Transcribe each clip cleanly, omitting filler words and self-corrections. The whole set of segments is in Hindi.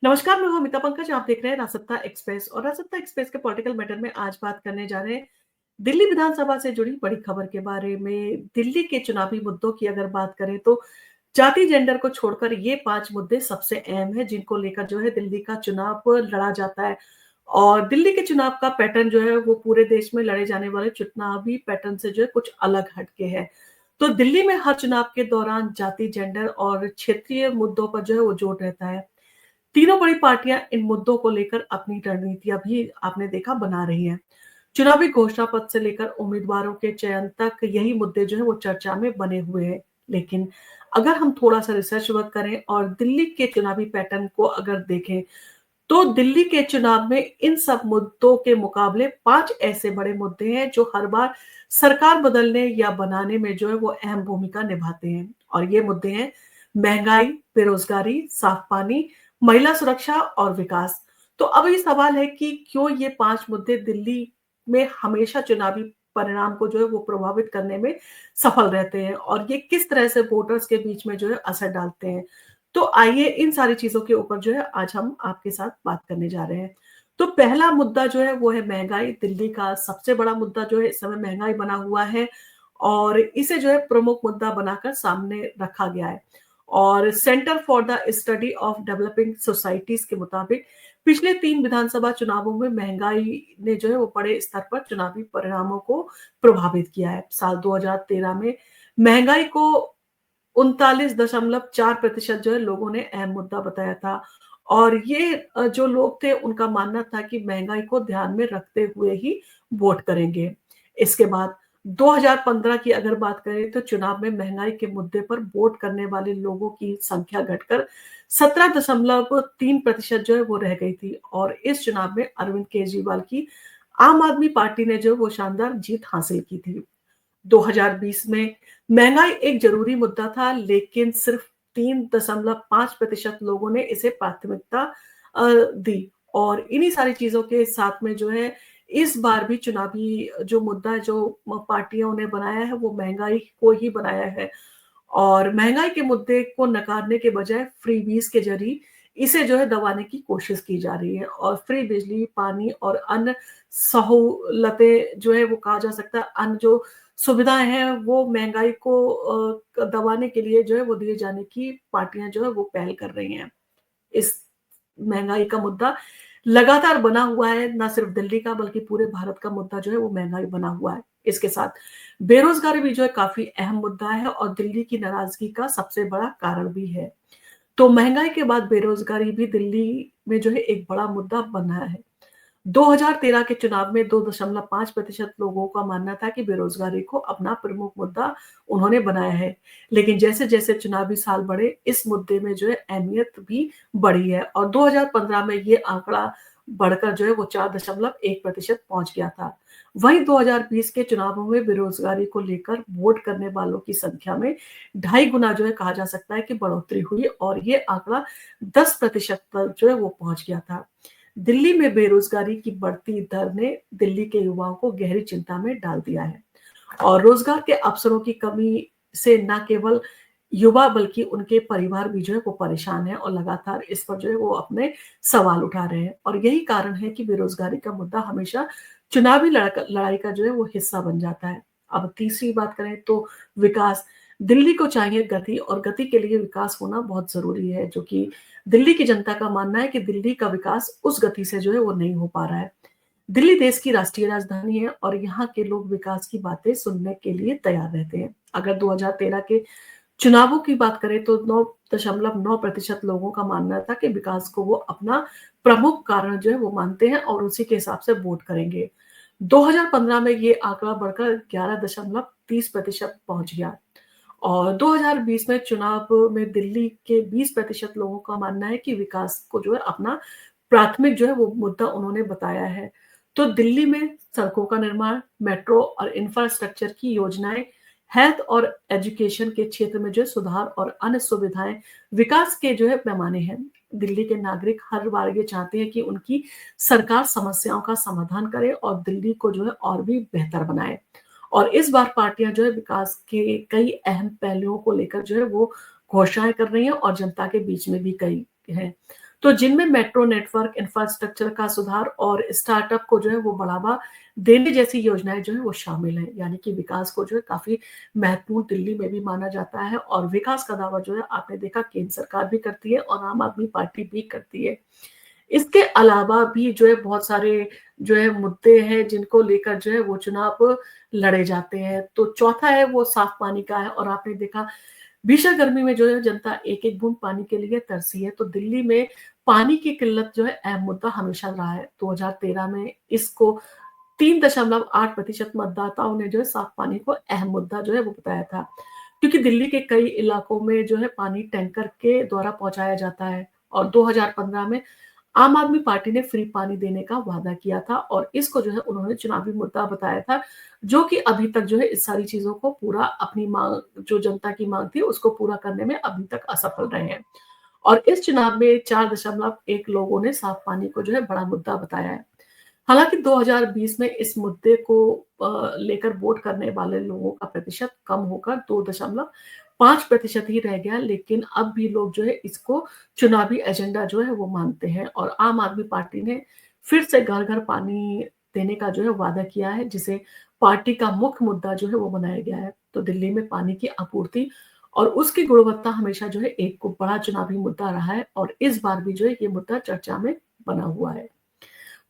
नमस्कार, मैं हूँ अमिता पंकज। आप देख रहे हैं रासत्ता एक्सप्रेस और रासत्ता एक्सप्रेस के पॉलिटिकल मैटर में आज बात करने जा रहे हैं दिल्ली विधानसभा से जुड़ी बड़ी खबर के बारे में। दिल्ली के चुनावी मुद्दों की अगर बात करें तो जाति जेंडर को छोड़कर ये 5 मुद्दे सबसे अहम हैं जिनको लेकर जो है दिल्ली का चुनाव लड़ा जाता है। और दिल्ली के चुनाव का पैटर्न जो है वो पूरे देश में लड़े जाने वाले चुनावी पैटर्न से जो है कुछ अलग हटके है। तो दिल्ली में हर चुनाव के दौरान जाति, जेंडर और क्षेत्रीय मुद्दों पर जो है वो जोर रहता है। तीनों बड़ी पार्टियां इन मुद्दों को लेकर अपनी रणनीतियां भी आपने देखा बना रही हैं। चुनावी घोषणा पत्र से लेकर उम्मीदवारों के चयन तक यही मुद्दे जो है वो चर्चा में बने हुए हैं। लेकिन अगर हम थोड़ा सा रिसर्च वर्क करें और दिल्ली के चुनावी पैटर्न को अगर देखें तो दिल्ली के चुनाव में इन सब मुद्दों के मुकाबले 5 ऐसे बड़े मुद्दे हैं जो हर बार सरकार बदलने या बनाने में जो है वो अहम भूमिका निभाते हैं। और ये मुद्दे हैं महंगाई, बेरोजगारी, साफ पानी, महिला सुरक्षा और विकास। तो अब ये सवाल है कि क्यों ये 5 मुद्दे दिल्ली में हमेशा चुनावी परिणाम को जो है वो प्रभावित करने में सफल रहते हैं और ये किस तरह से वोटर्स के बीच में जो है असर डालते हैं। तो आइए इन सारी चीजों के ऊपर जो है आज हम आपके साथ बात करने जा रहे हैं। तो पहला मुद्दा जो है वो है महंगाई। दिल्ली का सबसे बड़ा मुद्दा जो है इस समय महंगाई बना हुआ है और इसे जो है प्रमुख मुद्दा बनाकर सामने रखा गया है। और centre for the study of developing societies के मुताबिक पिछले 3 विधानसभा चुनावों में महंगाई ने जो है वो बड़े स्तर पर चुनावी परिणामों को प्रभावित किया है। साल 2013 में महंगाई को 39.4% जो है लोगों ने अहम मुद्दा बताया था। और ये जो लोग थे उनका मानना था कि महंगाई को ध्यान में रखते हुए ही वोट करेंगे। इसके बाद 2015 की अगर बात करें तो चुनाव में महंगाई के मुद्दे पर वोट करने वाले लोगों की संख्या घटकर 17.3% जो है वो रह गई थी। और इस चुनाव में अरविंद केजरीवाल की आम आदमी पार्टी ने जो वो शानदार जीत हासिल की थी। 2020 में महंगाई एक जरूरी मुद्दा था लेकिन सिर्फ 3.5% लोगों ने इसे प्राथमिकता दी। और इन्हीं सारी चीजों के साथ में जो है इस बार भी चुनावी जो मुद्दा जो पार्टियों ने बनाया है वो महंगाई को ही बनाया है। और महंगाई के मुद्दे को नकारने के बजाय फ्रीबीज के जरिए इसे जो है दबाने की कोशिश की जा रही है। और फ्री बिजली, पानी और अन्य सहूलतें जो है वो कहा जा सकता है अन्य जो सुविधाएं हैं वो महंगाई को दबाने के लिए जो है वो दिए जाने की पार्टियां जो है वो पहल कर रही हैं। इस महंगाई का मुद्दा लगातार बना हुआ है, ना सिर्फ दिल्ली का बल्कि पूरे भारत का मुद्दा जो है वो महंगाई बना हुआ है। इसके साथ बेरोजगारी भी जो है काफी अहम मुद्दा है और दिल्ली की नाराजगी का सबसे बड़ा कारण भी है। तो महंगाई के बाद बेरोजगारी भी दिल्ली में जो है एक बड़ा मुद्दा बना है। 2013 के चुनाव में 2.5% लोगों का मानना था कि बेरोजगारी को अपना प्रमुख मुद्दा उन्होंने बनाया है। लेकिन जैसे-जैसे चुनावी साल बढ़े, इस मुद्दे में जो है अहमियत भी बढ़ी है और 2015 में ये आंकड़ा बढ़कर जो है वो 4.1% पहुंच गया था। वहीं 2020 के चुनावों में बेरोजगारी को लेकर वोट करने वालों की संख्या में 2.5 गुना जो है कहा जा सकता है कि बढ़ोतरी हुई और ये आंकड़ा 10% पर जो है वो पहुंच गया था। दिल्ली में बेरोजगारी की बढ़ती दर ने दिल्ली के युवाओं को गहरी चिंता में डाल दिया है और रोजगार के अवसरों की कमी से न केवल युवा बल्कि उनके परिवार भी जो है वो परेशान है और लगातार इस पर जो है वो अपने सवाल उठा रहे हैं। और यही कारण है कि बेरोजगारी का मुद्दा हमेशा चुनावी लड़ाई का जो है वो हिस्सा बन जाता है। अब तीसरी बात करें तो विकास। दिल्ली को चाहिए गति और गति के लिए विकास होना बहुत जरूरी है, जो कि दिल्ली की जनता का मानना है कि दिल्ली का विकास उस गति से जो है वो नहीं हो पा रहा है। दिल्ली देश की राष्ट्रीय राजधानी है और यहाँ के लोग विकास की बातें सुनने के लिए तैयार रहते हैं। अगर 2013 के चुनावों की बात करें तो 9.9% लोगों का मानना था कि विकास को वो अपना प्रमुख कारण जो है वो मानते हैं और उसी के हिसाब से वोट करेंगे। 2015 में ये आंकड़ा बढ़कर 11.30% पहुंच गया और 2020 में चुनाव में दिल्ली के 20% लोगों का मानना है कि विकास को जो है अपना प्राथमिक जो है वो मुद्दा उन्होंने बताया है। तो दिल्ली में सड़कों का निर्माण, मेट्रो और इंफ्रास्ट्रक्चर की योजनाएं, हेल्थ और एजुकेशन के क्षेत्र में जो है सुधार और अन्य सुविधाएं विकास के जो है पैमाने हैं। दिल्ली के नागरिक हर बार ये चाहते हैं कि उनकी सरकार समस्याओं का समाधान करे और दिल्ली को जो है और भी बेहतर बनाए। और इस बार पार्टियां जो है विकास के कई अहम पहलुओं को लेकर जो है वो घोषणाएं कर रही हैं और जनता के बीच में भी कई हैं। तो जिनमें मेट्रो नेटवर्क, इंफ्रास्ट्रक्चर का सुधार और स्टार्टअप को जो है वो बढ़ावा देने जैसी योजनाएँ जो हैं वो शामिल हैं। यानी कि विकास को जो है काफ़ी महत्वपूर्ण दिल्ली में भी माना जाता है और विकास का दावा जो है आपने देखा केंद्र सरकार भी करती है और आम आदमी पार्टी भी करती है। इसके अलावा भी जो है बहुत सारे जो है मुद्दे हैं जिनको लेकर जो है वो चुनाव लड़े जाते हैं। तो चौथा है वो साफ पानी का है और आपने देखा भीषण गर्मी में जो है जनता एक-एक बूंद पानी के लिए तरसी है। तो दिल्ली में पानी की किल्लत जो है अहम मुद्दा हमेशा रहा है। 2013 में इसको 3.8% मतदाताओं ने जो है साफ पानी को अहम मुद्दा जो है वो बताया था। क्योंकि दिल्ली के कई इलाकों में जो है पानी टैंकर के द्वारा पहुँचाया जाता है और 2015 में आम आदमी पार्टी ने फ्री पानी देने का वादा किया था और इसको जो है उन्होंने चुनावी मुद्दा बताया था, जो कि अभी तक जो है इस सारी चीज़ों को पूरा अपनी माँग जो जनता की माँग थी उसको पूरा करने में अभी तक असफल रहे हैं। और इस चुनाव में 4.1 लोगों ने साफ पानी को जो है बड़ा मुद्दा बताया है। हालाँकि 2020 में इस मुद्दे को लेकर वोट करने वाले लोगों का प्रतिशत कम होकर 2.5% ही रह गया, लेकिन अब भी लोग जो है इसको चुनावी एजेंडा जो है वो मानते हैं और आम आदमी पार्टी ने फिर से घर-घर पानी देने का जो है वादा किया है, जिसे पार्टी का मुख्य मुद्दा जो है वो बनाया गया है। तो दिल्ली में पानी की आपूर्ति और उसकी गुणवत्ता हमेशा जो है एक को बड़ा चुनावी मुद्दा रहा है और इस बार भी जो है ये मुद्दा चर्चा में बना हुआ है।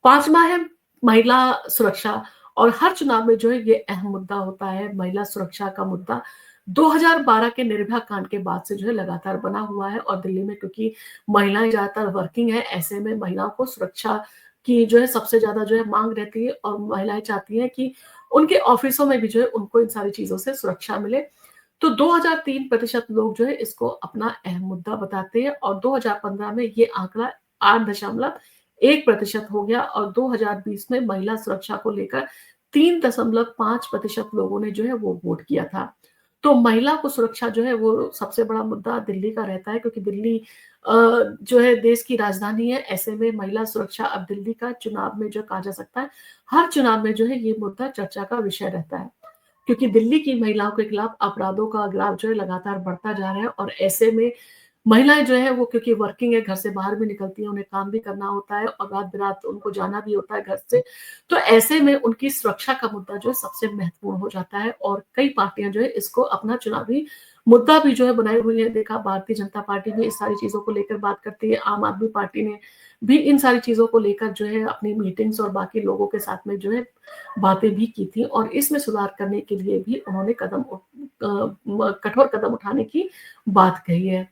5वाँ है महिला सुरक्षा और हर चुनाव में जो है ये अहम मुद्दा होता है, महिला सुरक्षा का मुद्दा 2012 के निर्भया कांड के बाद से जो है लगातार बना हुआ है और दिल्ली में क्योंकि महिलाएँ ज़्यादातर वर्किंग हैं, ऐसे में महिलाओं को सुरक्षा की जो है सबसे ज़्यादा जो है माँग रहती है और महिलाएँ चाहती हैं कि उनके ऑफ़िसों में भी जो है उनको इन सारी चीज़ों से सुरक्षा मिले। तो 2003% लोग जो है इसको अपना अहम मुद्दा बताते हैं और 2015 में ये आंकड़ा 8.1% हो गया और 2020 में महिला सुरक्षा को लेकर 3.5% लोगों ने जो है वो वोट किया था। तो महिला को सुरक्षा जो है वो सबसे बड़ा मुद्दा दिल्ली का रहता है क्योंकि दिल्ली जो है देश की राजधानी है, ऐसे में महिला सुरक्षा अब दिल्ली का चुनाव में जो कहा जा सकता है, हर चुनाव में जो है ये मुद्दा चर्चा का विषय रहता है। क्योंकि दिल्ली की महिलाओं के खिलाफ अपराधों का ग्राफ जो है लगातार बढ़ता जा रहा है और ऐसे में महिलाएँ जो है वो क्योंकि वर्किंग है, घर से बाहर भी निकलती हैं, उन्हें काम भी करना होता है और रात-बेरात उनको जाना भी होता है घर से। तो ऐसे में उनकी सुरक्षा का मुद्दा जो है सबसे महत्वपूर्ण हो जाता है और कई पार्टियाँ जो है इसको अपना चुनावी मुद्दा भी जो है बनाए हुई है। देखा भारतीय जनता पार्टी भी इस सारी चीज़ों को लेकर बात करती है, आम आदमी पार्टी ने भी इन सारी चीज़ों को लेकर जो है अपनी मीटिंग्स और बाकी लोगों के साथ में जो है बातें भी की थी और इसमें सुधार करने के लिए भी उन्होंने कठोर कदम उठाने की बात कही है।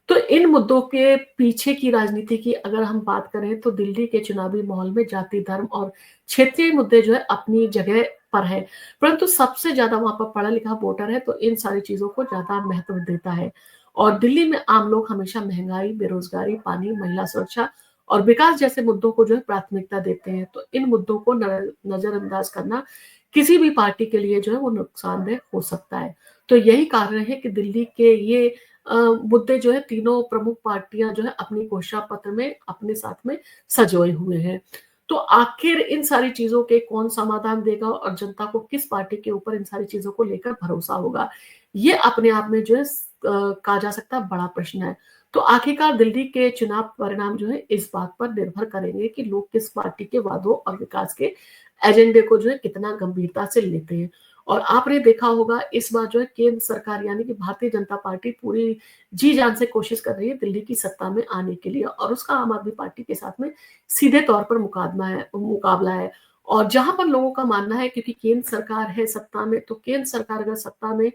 तो इन मुद्दों के पीछे की राजनीति की अगर हम बात करें तो दिल्ली के चुनावी माहौल में जाति, धर्म और क्षेत्रीय मुद्दे जो है अपनी जगह पर है। परंतु सबसे ज़्यादा वहाँ पर पढ़ा-लिखा वोटर है तो इन सारी चीज़ों को ज़्यादा महत्व देता है। और दिल्ली में आम लोग हमेशा महँगाई, बेरोज़गारी, पानी, महिला सुरक्षा और विकास जैसे मुद्दों को जो है प्राथमिकता देते हैं। तो इन मुद्दों को नज़रअंदाज करना किसी भी पार्टी के लिए जो है वो नुकसानदेह हो सकता है। तो यही कारण है कि दिल्ली के ये मुद्दे जो है तीनों प्रमुख पार्टियां जो है अपनी घोषणा पत्र में अपने साथ में सजोए हुए हैं। तो आखिर इन सारी चीजों के कौन समाधान देगा और जनता को किस पार्टी के ऊपर इन सारी चीजों को लेकर भरोसा होगा, ये अपने आप में जो है कहा जा सकता है बड़ा प्रश्न है। तो आखिरकार दिल्ली के चुनाव परिणाम जो है इस बात पर निर्भर करेंगे कि लोग किस पार्टी के वादों और विकास के एजेंडे को जो है कितना गंभीरता से लेते हैं। और आपने देखा होगा इस बार जो है केंद्र सरकार यानी कि भारतीय जनता पार्टी पूरी जी-जान से कोशिश कर रही है दिल्ली की सत्ता में आने के लिए और उसका आम आदमी पार्टी के साथ में सीधे तौर पर मुकाबला है। और जहाँ पर लोगों का मानना है क्योंकि केंद्र सरकार है सत्ता में, तो केंद्र सरकार अगर सत्ता में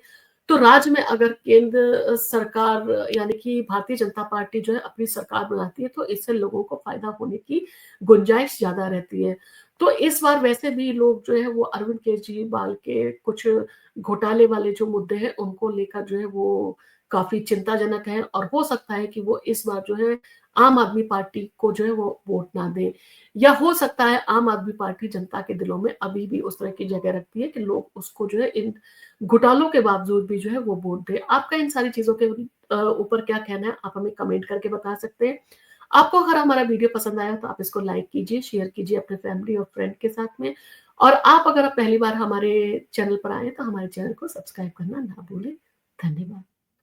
तो राज्य में अगर केंद्र सरकार यानी कि भारतीय जनता पार्टी जो है अपनी सरकार बनाती है, तो इससे लोगों को फ़ायदा होने की गुंजाइश ज़्यादा रहती है। तो इस बार वैसे भी लोग जो है वो अरविंद केजरीवाल के कुछ घोटाले वाले जो मुद्दे हैं उनको लेकर जो है वो काफ़ी चिंताजनक है और हो सकता है कि वो इस बार जो है आम आदमी पार्टी को जो है वो वोट ना दें। या हो सकता है आम आदमी पार्टी जनता के दिलों में अभी भी उस तरह की जगह रखती है कि लोग उसको जो है इन घोटालों के बावजूद भी जो है वो वोट दें। आपका इन सारी चीज़ों के ऊपर क्या कहना है? आप हमें कमेंट करके बता सकते हैं। आपको अगर हमारा वीडियो पसंद आया तो आप इसको लाइक कीजिए, शेयर कीजिए अपने फैमिली और फ्रेंड के साथ में। और आप अगर आप पहली बार हमारे चैनल पर आए हैं तो हमारे चैनल को सब्सक्राइब करना ना भूलें। धन्यवाद।